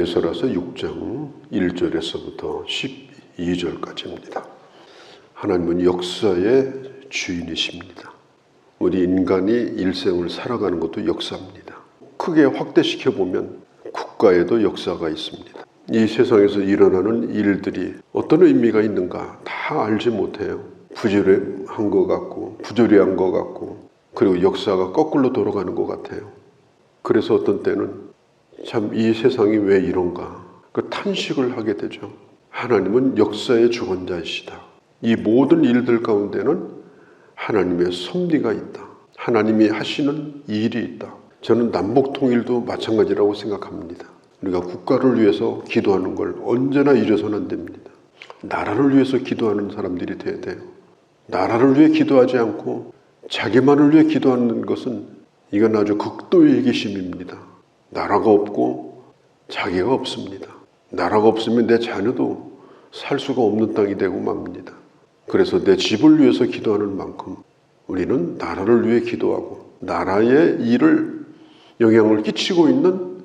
에스라서 6장 1절에서부터 12절까지입니다. 하나님은 역사의 주인이십니다. 우리 인간이 일생을 살아가는 것도 역사입니다. 크게 확대시켜 보면 국가에도 역사가 있습니다. 이 세상에서 일어나는 일들이 어떤 의미가 있는가 다 알지 못해요. 부조리한 것 같고 부조리한 것 같고, 그리고 역사가 거꾸로 돌아가는 것 같아요. 그래서 어떤 때는 참 이 세상이 왜 이런가 그 탄식을 하게 되죠. 하나님은 역사의 주관자이시다. 이 모든 일들 가운데는 하나님의 섭리가 있다. 하나님이 하시는 일이 있다. 저는 남북통일도 마찬가지라고 생각합니다. 우리가 국가를 위해서 기도하는 걸 언제나 잊어서는 안 됩니다. 나라를 위해서 기도하는 사람들이 돼야 돼요. 나라를 위해 기도하지 않고 자기만을 위해 기도하는 것은 이건 아주 극도의 이기심입니다. 나라가 없고 자기가 없습니다. 나라가 없으면 내 자녀도 살 수가 없는 땅이 되고 맙니다. 그래서 내 집을 위해서 기도하는 만큼 우리는 나라를 위해 기도하고 나라의 일을 영향을 끼치고 있는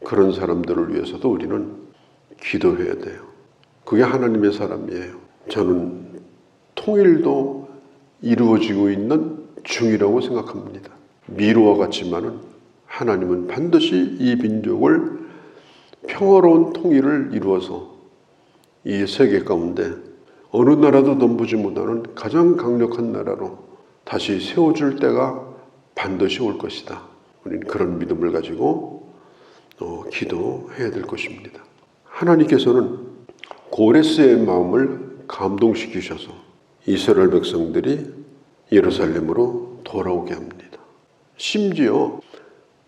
그런 사람들을 위해서도 우리는 기도해야 돼요. 그게 하나님의 사람이에요. 저는 통일도 이루어지고 있는 중이라고 생각합니다. 미로와 같지만은 하나님은 반드시 이 민족을 평화로운 통일을 이루어서 이 세계 가운데 어느 나라도 넘보지 못하는 가장 강력한 나라로 다시 세워줄 때가 반드시 올 것이다. 우리는 그런 믿음을 가지고 기도해야 될 것입니다. 하나님께서는 고레스의 마음을 감동시키셔서 이스라엘 백성들이 예루살렘으로 돌아오게 합니다. 심지어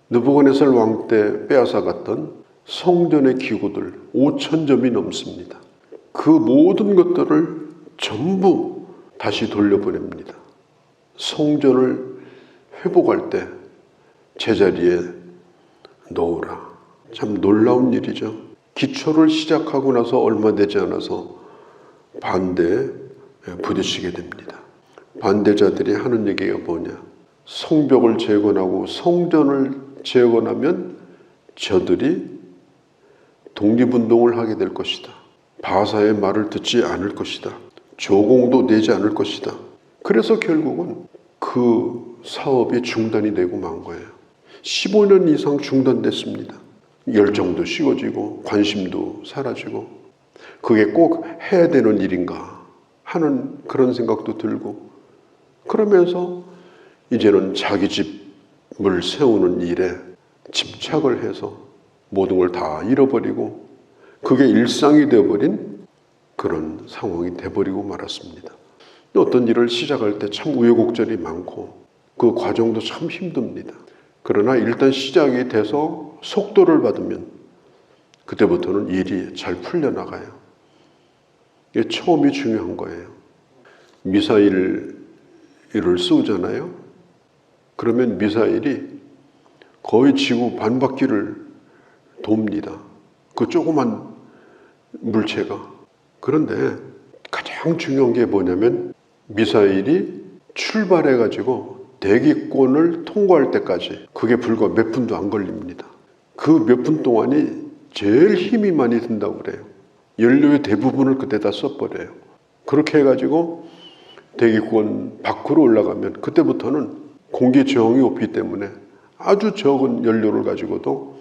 느부갓네살 왕 때 빼앗아갔던 성전의 기구들 5,000점이 넘습니다. 그 모든 것들을 전부 다시 돌려보냅니다. 성전을 회복할 때 제자리에 놓으라. 참 놀라운 일이죠. 기초를 시작하고 나서 얼마 되지 않아서 반대에 부딪히게 됩니다. 반대자들이 하는 얘기가 뭐냐? 성벽을 재건하고 성전을 재건하면 저들이 독립운동을 하게 될 것이다. 바사의 말을 듣지 않을 것이다. 조공도 내지 않을 것이다. 그래서 결국은 그 사업이 중단이 되고 만 거예요. 15년 이상 중단됐습니다. 열정도 식어지고 관심도 사라지고 그게 꼭 해야 되는 일인가 하는 그런 생각도 들고, 그러면서 이제는 자기 집을 세우는 일에 집착을 해서 모든 걸 다 잃어버리고 그게 일상이 되어버린 그런 상황이 돼버리고 말았습니다. 어떤 일을 시작할 때 참 우여곡절이 많고 그 과정도 참 힘듭니다. 그러나 일단 시작이 돼서 속도를 받으면 그때부터는 일이 잘 풀려나가요. 이게 처음이 중요한 거예요. 미사일을 쏘잖아요. 그러면 미사일이 거의 지구 반바퀴를 돕니다. 그 조그만 물체가. 그런데 가장 중요한 게 뭐냐면 미사일이 출발해가지고 대기권을 통과할 때까지 그게 불과 몇 분도 안 걸립니다. 그 몇 분 동안이 제일 힘이 많이 든다고 그래요. 연료의 대부분을 그때다 써버려요. 그렇게 해가지고 대기권 밖으로 올라가면 그때부터는 공기 저항이 없기 때문에 아주 적은 연료를 가지고도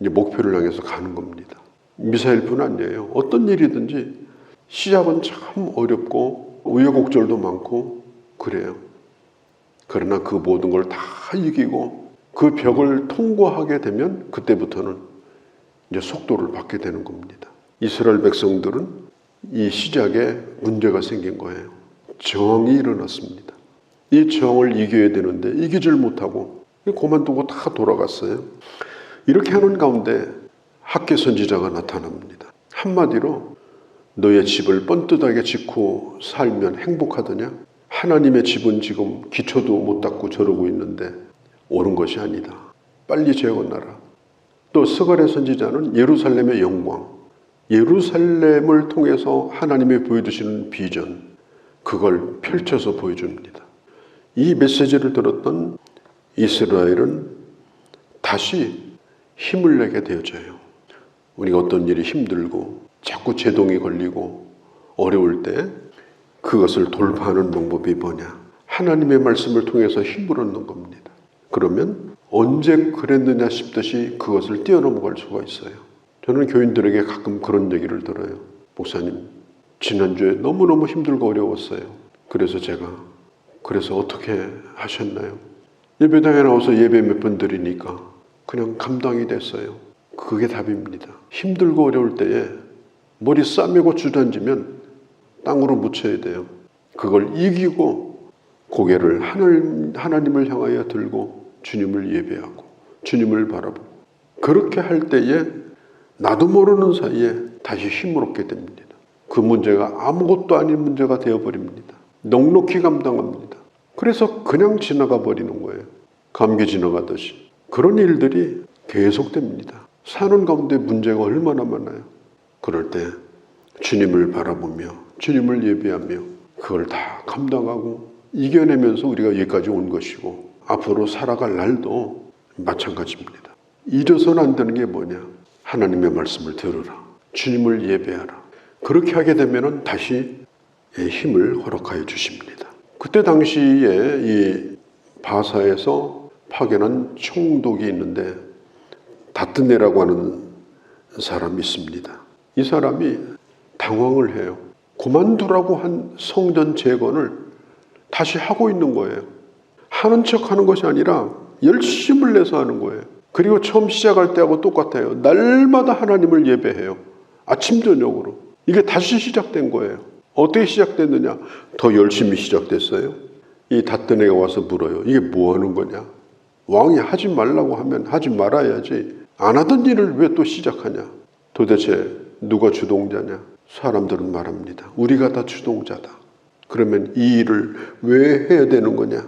이제 목표를 향해서 가는 겁니다. 미사일뿐 아니에요. 어떤 일이든지 시작은 참 어렵고 우여곡절도 많고 그래요. 그러나 그 모든 걸 다 이기고 그 벽을 통과하게 되면 그때부터는 이제 속도를 받게 되는 겁니다. 이스라엘 백성들은 이 시작에 문제가 생긴 거예요. 저항이 일어났습니다. 이 저항을 이겨야 되는데 이기질 못하고 그만두고 다 돌아갔어요. 이렇게 하는 가운데 학개 선지자가 나타납니다. 한마디로 너의 집을 뻔듯하게 짓고 살면 행복하더냐? 하나님의 집은 지금 기초도 못 닦고 저러고 있는데 옳은 것이 아니다. 빨리 재건하라. 또 스가랴 선지자는 예루살렘의 영광, 예루살렘을 통해서 하나님이 보여주시는 비전, 그걸 펼쳐서 보여줍니다. 이 메시지를 들었던 이스라엘은 다시 힘을 내게 되어져요. 우리가 어떤 일이 힘들고 자꾸 제동이 걸리고 어려울 때 그것을 돌파하는 방법이 뭐냐? 하나님의 말씀을 통해서 힘을 얻는 겁니다. 그러면 언제 그랬느냐 싶듯이 그것을 뛰어넘어갈 수가 있어요. 저는 교인들에게 가끔 그런 얘기를 들어요. 목사님, 지난주에 너무너무 힘들고 어려웠어요. 그래서 제가 그래서 어떻게 하셨나요? 예배당에 나와서 예배 몇 번 드리니까 그냥 감당이 됐어요. 그게 답입니다. 힘들고 어려울 때에 머리 싸매고 주저앉으면 땅으로 묻혀야 돼요. 그걸 이기고 고개를 하나님을 향하여 들고 주님을 예배하고 주님을 바라보고 그렇게 할 때에 나도 모르는 사이에 다시 힘을 얻게 됩니다. 그 문제가 아무것도 아닌 문제가 되어버립니다. 넉넉히 감당합니다. 그래서 그냥 지나가 버리는 거예요. 감기 지나가듯이. 그런 일들이 계속됩니다. 사는 가운데 문제가 얼마나 많아요. 그럴 때 주님을 바라보며 주님을 예배하며 그걸 다 감당하고 이겨내면서 우리가 여기까지 온 것이고 앞으로 살아갈 날도 마찬가지입니다. 잊어서는 안 되는 게 뭐냐? 하나님의 말씀을 들으라. 주님을 예배하라. 그렇게 하게 되면 다시 힘을 허락하여 주십니다. 그때 당시에 이 바사에서 파견한 총독이 있는데 다뜨네라고 하는 사람이 있습니다. 이 사람이 당황을 해요. 그만두라고 한 성전 재건을 다시 하고 있는 거예요. 하는 척 하는 것이 아니라 열심을 내서 하는 거예요. 그리고 처음 시작할 때하고 똑같아요. 날마다 하나님을 예배해요. 아침 저녁으로. 이게 다시 시작된 거예요. 어떻게 시작됐느냐? 더 열심히 시작됐어요. 이 다뜨네가 와서 물어요. 이게 뭐 하는 거냐? 왕이 하지 말라고 하면 하지 말아야지. 안 하던 일을 왜 또 시작하냐? 도대체 누가 주동자냐? 사람들은 말합니다. 우리가 다 주동자다. 그러면 이 일을 왜 해야 되는 거냐?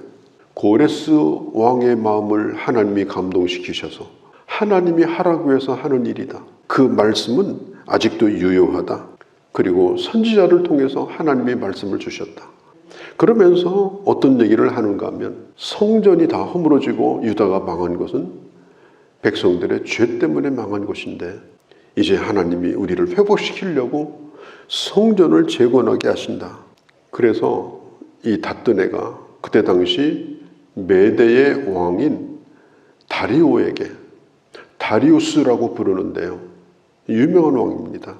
고레스 왕의 마음을 하나님이 감동시키셔서 하나님이 하라고 해서 하는 일이다. 그 말씀은 아직도 유효하다. 그리고 선지자를 통해서 하나님의 말씀을 주셨다. 그러면서 어떤 얘기를 하는가 하면 성전이 다 허물어지고 유다가 망한 것은 백성들의 죄 때문에 망한 것인데 이제 하나님이 우리를 회복시키려고 성전을 재건하게 하신다. 그래서 이 다뜨네가 그때 당시 메대의 왕인 다리오에게, 다리우스라고 부르는데요. 유명한 왕입니다.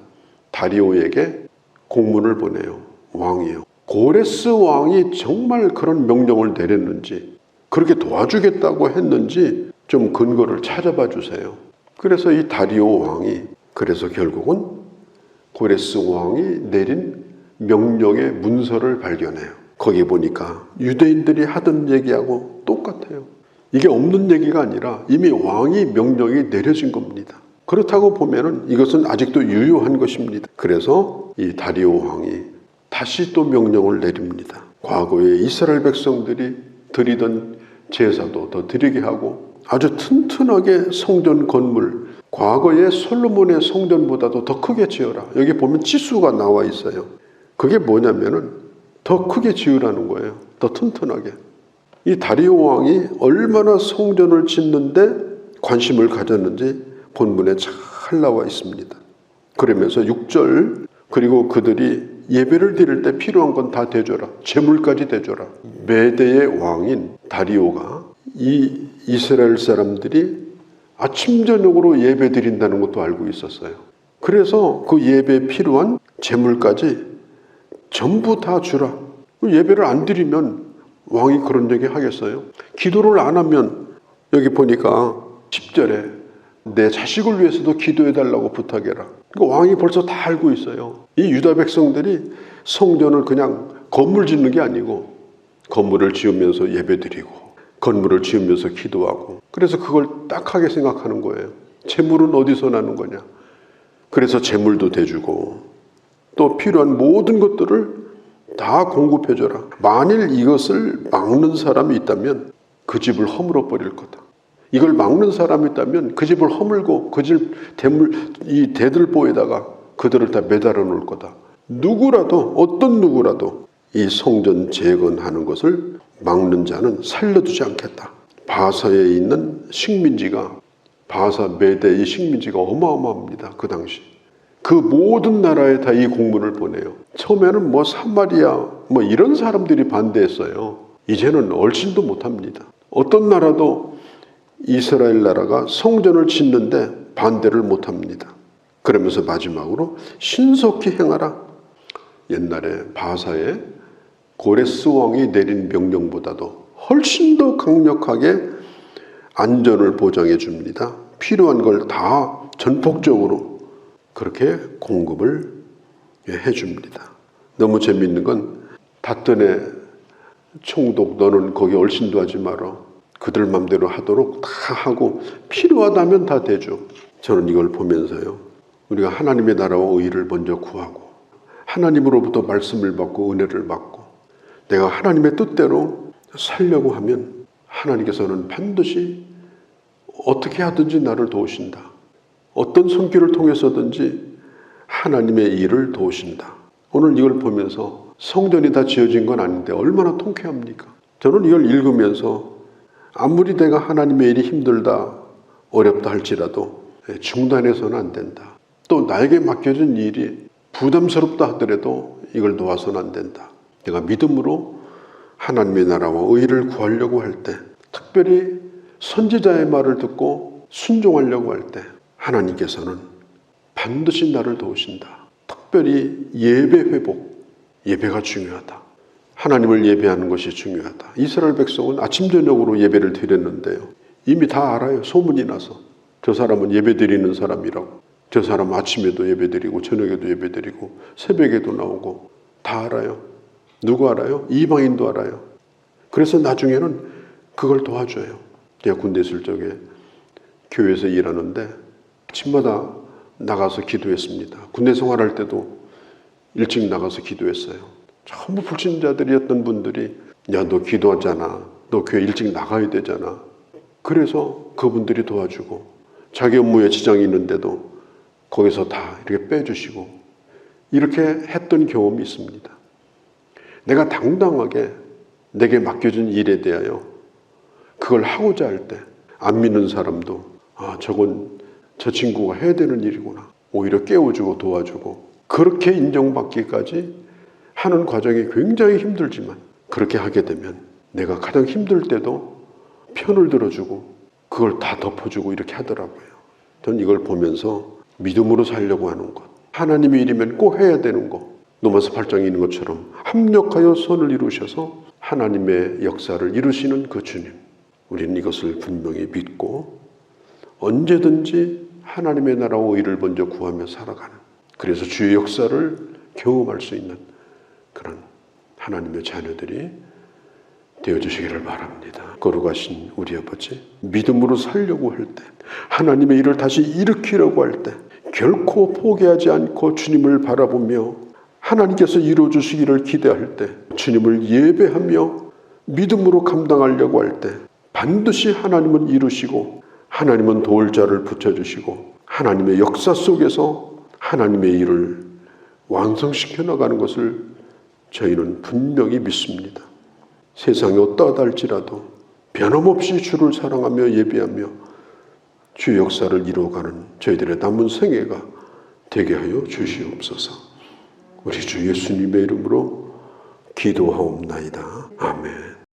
다리오에게 공문을 보내요. 왕이요. 고레스 왕이 정말 그런 명령을 내렸는지 그렇게 도와주겠다고 했는지 좀 근거를 찾아봐 주세요. 그래서 이 다리오 왕이 그래서 결국은 고레스 왕이 내린 명령의 문서를 발견해요. 거기 보니까 유대인들이 하던 얘기하고 똑같아요. 이게 없는 얘기가 아니라 이미 왕이 명령이 내려진 겁니다. 그렇다고 보면은 이것은 아직도 유효한 것입니다. 그래서 이 다리오 왕이 다시 또 명령을 내립니다. 과거에 이스라엘 백성들이 드리던 제사도 더 드리게 하고 아주 튼튼하게 성전 건물, 과거의 솔로몬의 성전보다도 더 크게 지어라. 여기 보면 지수가 나와 있어요. 그게 뭐냐면은 더 크게 지으라는 거예요. 더 튼튼하게. 이 다리오 왕이 얼마나 성전을 짓는데 관심을 가졌는지 본문에 잘 나와 있습니다. 그러면서 6절 그리고 그들이 예배를 드릴 때 필요한 건 다 대줘라. 제물까지 대줘라. 메대의 왕인 다리오가 이 이스라엘 사람들이 아침 저녁으로 예배 드린다는 것도 알고 있었어요. 그래서 그 예배에 필요한 제물까지 전부 다 주라. 예배를 안 드리면 왕이 그런 얘기 하겠어요? 기도를 안 하면 여기 보니까 10절에 내 자식을 위해서도 기도해달라고 부탁해라. 그러니까 왕이 벌써 다 알고 있어요. 이 유다 백성들이 성전을 그냥 건물 짓는 게 아니고 건물을 지으면서 예배드리고 건물을 지으면서 기도하고 그래서 그걸 딱하게 생각하는 거예요. 재물은 어디서 나는 거냐. 그래서 재물도 대주고 또 필요한 모든 것들을 다 공급해줘라. 만일 이것을 막는 사람이 있다면 그 집을 허물어 버릴 거다. 이걸 막는 사람이 있다면 그 집을 허물고 그 집 이 대들보에다가 그들을 다 매달아 놓을 거다. 누구라도 어떤 누구라도 이 성전 재건하는 것을 막는 자는 살려두지 않겠다. 바사에 있는 식민지가 바사, 메대 이 식민지가 어마어마합니다. 그 당시. 그 모든 나라에 다 이 공문을 보내요. 처음에는 뭐 사마리아 뭐 이런 사람들이 반대했어요. 이제는 얼씬도 못합니다. 어떤 나라도 이스라엘 나라가 성전을 짓는데 반대를 못합니다. 그러면서 마지막으로 신속히 행하라. 옛날에 바사의 고레스 왕이 내린 명령보다도 훨씬 더 강력하게 안전을 보장해 줍니다. 필요한 걸 다 전폭적으로 그렇게 공급을 해 줍니다. 너무 재밌는 건 닷든의 총독 너는 거기 얼씬도 하지 마라. 그들 맘대로 하도록 다 하고 필요하다면 다 대줘. 저는 이걸 보면서요. 우리가 하나님의 나라와 의를 먼저 구하고 하나님으로부터 말씀을 받고 은혜를 받고 내가 하나님의 뜻대로 살려고 하면 하나님께서는 반드시 어떻게 하든지 나를 도우신다. 어떤 손길을 통해서든지 하나님의 일을 도우신다. 오늘 이걸 보면서 성전이 다 지어진 건 아닌데 얼마나 통쾌합니까? 저는 이걸 읽으면서 아무리 내가 하나님의 일이 힘들다 어렵다 할지라도 중단해서는 안 된다. 또 나에게 맡겨진 일이 부담스럽다 하더라도 이걸 놓아서는 안 된다. 내가 믿음으로 하나님의 나라와 의를 구하려고 할 때, 특별히 선지자의 말을 듣고 순종하려고 할 때 하나님께서는 반드시 나를 도우신다. 특별히 예배 회복, 예배가 중요하다. 하나님을 예배하는 것이 중요하다. 이스라엘 백성은 아침 저녁으로 예배를 드렸는데요. 이미 다 알아요. 소문이 나서. 저 사람은 예배 드리는 사람이라고. 저 사람 아침에도 예배 드리고 저녁에도 예배 드리고 새벽에도 나오고 다 알아요. 누구 알아요? 이방인도 알아요. 그래서 나중에는 그걸 도와줘요. 제가 군대 있을 적에 교회에서 일하는데 아침마다 나가서 기도했습니다. 군대 생활할 때도 일찍 나가서 기도했어요. 전부 불신자들이었던 분들이 야, 너 기도하잖아. 너 교회 일찍 나가야 되잖아. 그래서 그분들이 도와주고 자기 업무에 지장이 있는데도 거기서 다 이렇게 빼주시고 이렇게 했던 경험이 있습니다. 내가 당당하게 내게 맡겨진 일에 대하여 그걸 하고자 할 때 안 믿는 사람도 저건 저 친구가 해야 되는 일이구나. 오히려 깨워주고 도와주고 그렇게 인정받기까지 하는 과정이 굉장히 힘들지만 그렇게 하게 되면 내가 가장 힘들 때도 편을 들어주고 그걸 다 덮어주고 이렇게 하더라고요. 저는 이걸 보면서 믿음으로 살려고 하는 것, 하나님의 일이면 꼭 해야 되는 것, 로마서 8장에 있는 것처럼 합력하여 선을 이루셔서 하나님의 역사를 이루시는 그 주님, 우리는 이것을 분명히 믿고 언제든지 하나님의 나라와 의를 먼저 구하며 살아가는, 그래서 주의 역사를 경험할 수 있는 그런 하나님의 자녀들이 되어주시기를 바랍니다. 거룩하신 우리 아버지, 믿음으로 살려고 할 때, 하나님의 일을 다시 일으키려고 할 때 결코 포기하지 않고 주님을 바라보며 하나님께서 이루어주시기를 기대할 때, 주님을 예배하며 믿음으로 감당하려고 할 때 반드시 하나님은 이루시고 하나님은 도울 자를 붙여주시고 하나님의 역사 속에서 하나님의 일을 완성시켜 나가는 것을 저희는 분명히 믿습니다. 세상이 어떠하다 할지라도 변함없이 주를 사랑하며 예배하며 주의 역사를 이루어가는 저희들의 남은 생애가 되게 하여 주시옵소서. 우리 주 예수님의 이름으로 기도하옵나이다. 아멘.